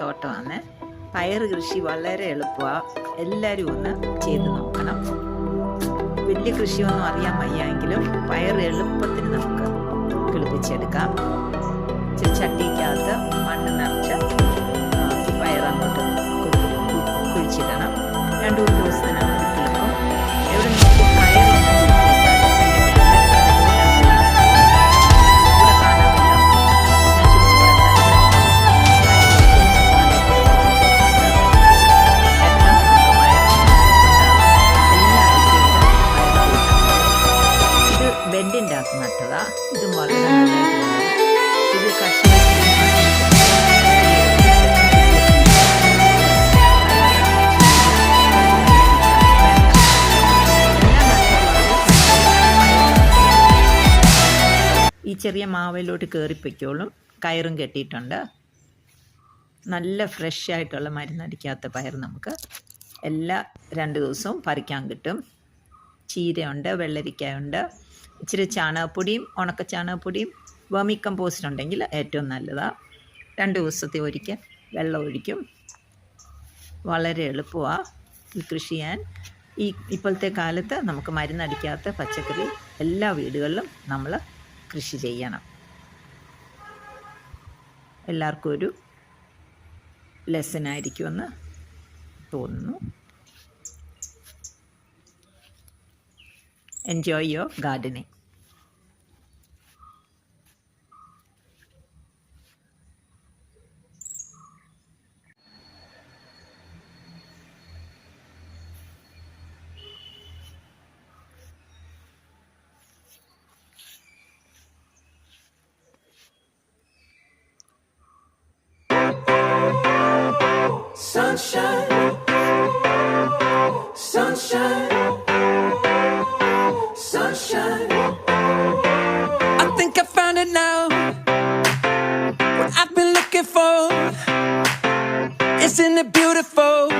തോട്ടമാണ്. പയർ കൃഷി വളരെ എളുപ്പമാണ്. എല്ലാവരും ഒന്ന് ചെയ്ത് നോക്കണം. വലിയ കൃഷിയൊന്നും അറിയാൻ വയ്യെങ്കിലും പയർ എളുപ്പത്തിന് നമുക്ക് കിളിപ്പിച്ചെടുക്കാം. ചട്ടിക്കകത്ത് മണ്ണ് നിറച്ച് പയർ അങ്ങോട്ട് കുഴിച്ചിടണം. 2-3 ദിവസത്തിനകം കിളിക്കും. എവിടെ നമുക്ക് പയർ ബെഡിൻ്റെ അകത്ത് നട്ടതാ. ഇതും വളരെ നല്ലതായിട്ടുള്ളത്. ഇത് കർഷക ഈ ചെറിയ മാവിലോട്ട് കയറിപ്പൊയ്ക്കോളും. കയറും കെട്ടിയിട്ടുണ്ട്. നല്ല ഫ്രഷ് ആയിട്ടുള്ള മരുന്നടിക്കാത്ത പയർ നമുക്ക് 2 ദിവസവും പറിക്കാൻ കിട്ടും. ചീരയുണ്ട്, വെള്ളരിക്കയുണ്ട്. ഇച്ചിരി ചാണകപ്പൊടിയും ഉണക്ക ചാണകപ്പൊടിയും വെർമി കമ്പോസ്റ്റ് ഉണ്ടെങ്കിൽ ഏറ്റവും നല്ലതാണ്. 2 ദിവസത്തെ ഒരിക്കൽ വെള്ളം ഒഴിക്കും. വളരെ എളുപ്പമാണ് ഈ കൃഷി ചെയ്യാൻ. ഇപ്പോഴത്തെ കാലത്ത് നമുക്ക് മരുന്നടിക്കാത്ത പച്ചക്കറി എല്ലാ വീടുകളിലും നമ്മൾ കൃഷി ചെയ്യണം. എല്ലാവർക്കും ഒരു ലെസനായിരിക്കുമെന്ന് തോന്നുന്നു. Enjoy your gardening. Sunshine, sunshine, sunshine. I think I found it now. What I've been looking for. Isn't it beautiful?